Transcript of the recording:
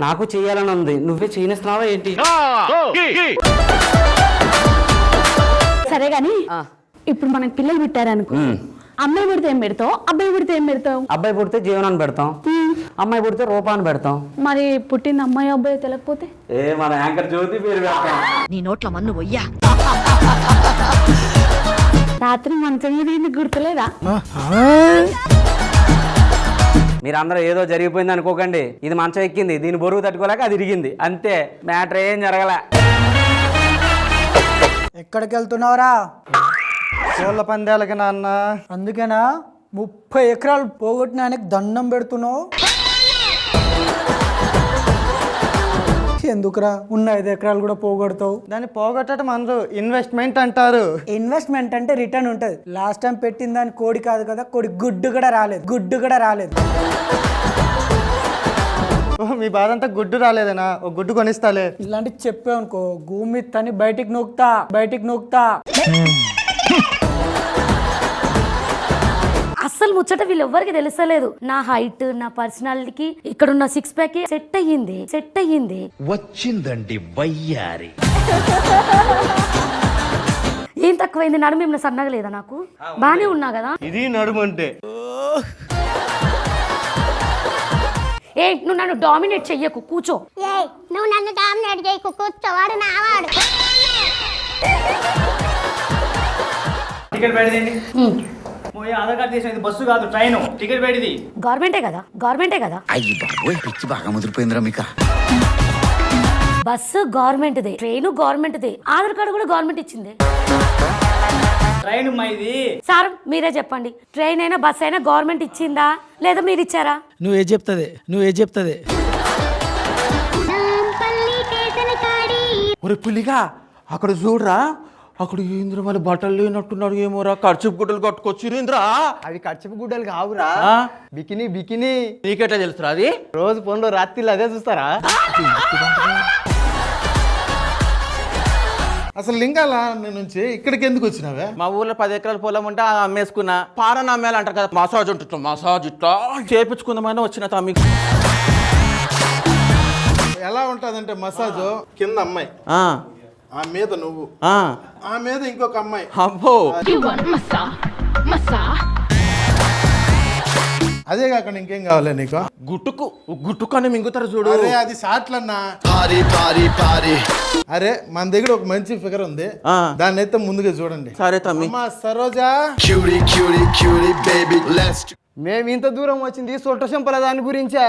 నాకు చెయ్యాలని ఉంది, నువ్వే చేయనిస్తున్నావా ఏంటి? సరే గాని ఇప్పుడు మనకి పిల్లలు పుట్టారనుకో, అమ్మాయి పుడితే ఏం పెడతావు, అబ్బాయి పుడితే ఏం పెడతావు? అబ్బాయి పుడితే జీవనాన్ని పెడతాం, అమ్మాయి పుడితే రూపాన్ని పెడతాం. మరి పుట్టిన అమ్మాయి అబ్బాయి తెలియకపోతే మన యాంకర్ జ్యోతి పేరు పెడతాం. నీ నోట్ల మన్ను వయ్యా. రాత్రి మంచం మీద గుర్తులేదా? మీరందరూ ఏదో జరిగిపోయింది అనుకోకండి, ఇది మంచం ఎక్కింది, దీని బరువు తట్టుకోలేక అది ఇరిగింది, అంతే. మ్యాటర్ ఏం జరగలే. ఎక్కడికి వెళ్తున్నావురా? కోళ్ళ పందాలకి నాన్న. అందుకేనా 30 ఎకరాలు పోగొట్టిన ఆయనకి దండం పెడుతున్నావు? ఎందుకురా ఉన్న 5 ఎకరాలు కూడా పోగొడతావు? దాన్ని పోగొట్టడం అందరూ ఇన్వెస్ట్మెంట్ అంటారు. ఇన్వెస్ట్మెంట్ అంటే రిటర్న్ ఉంటుంది. లాస్ట్ టైం పెట్టిన దాని కోడి కాదు కదా, కోడి గుడ్డు కూడా రాలేదు. మీ బాధ అంతా గుడ్డు రాలేదనా? ఒక గుడ్డు కొనిస్తాలే. ఇలాంటి చెప్పావనుకో భూమి తని బయటికి నూకుతా. అస్సలు ముచ్చట వీళ్ళెవ్వరికి తెలుస్తలేదు. నా హైట్, నా పర్సనాలిటీకి ఇక్కడున్న 6 ప్యాక్ సెట్ అయ్యింది. వచ్చిందండి వయ్యారి. ఏం తక్కువైంది? నడుము ఏమైనా సన్నగా లేదా? నాకు బానే ఉన్నా కదా. ఇది నడుమంటే. నువ్వు నన్ను డామినేట్ చెయ్యకు, కూర్చో. నువ్వు నన్ను డామినేట్ చేయకు, కూర్చోవాడు నావాడు. టికెట్ బయటది. ఆధార్ కార్డు తీసిన బస్సు కాదు, ట్రైన్. టికెట్ బయటది. గవర్నమెంటే కదా. అయ్యి బాబోయ్, పిచ్చి బాగా ముదిరిపోయిందిరా మీకు. బస్సు గవర్నమెంట్దే, ట్రైన్ గవర్నమెంట్దే, ఆధార్ కార్డు కూడా గవర్నమెంట్ ఇచ్చింది. ట్రైన్ మైది. సార్ మీరే చెప్పండి, ట్రైన్ అయినా బస్ అయినా గవర్నమెంట్ ఇచ్చిందా లేదా మీరు ఇచ్చారా? నువ్వే చెప్తుంది. ఒరే పులిగా, అక్కడ చూడరా, అక్కడ ఏంద్ర మళ్ళీ బట్టలు లేనట్టున్నాడు, ఏమోరా ఖర్చు గుడ్డలు కట్టుకొచ్చిరింద్రా. అవి కచ్చిపు గుడ్డలు కావురా, బికినీ. నీకెట్లా తెలుసురా అది? రోజు ఫోన్లో రాత్రిలో అదే చూస్తారా? అసలు లింగాల నుంచి ఇక్కడికి ఎందుకు వచ్చినావే? మా ఊర్లో 10 ఎకరాల పొలం ఉంటే అమ్మేసుకున్నా. పారన అమ్మేయాలంటారు కదా, మసాజ్ ఉంటుంది, మసాజ్ ఇట్లా చేపించుకుందామని వచ్చిన తమ్మి. ఎలా ఉంటదంటే మసాజ్ కింద అమ్మాయి, ఆ మీద నువ్వు, ఆ మీద ఇంకొక అమ్మాయి. అబ్బో, అదే కాకుండా ఇంకేం కావాలి నీకు? గుట్టుకు అని మింగుతారు చూడు. అరే అది షాట్లన్నా. అరే మన దగ్గర ఒక మంచి ఫిగర్ ఉంది, దాన్ని అయితే ముందుగా చూడండి. సరే తమ్మి. సరోజా, మేము ఇంత దూరం వచ్చింది సొట్ట చెంపల దాని గురించే.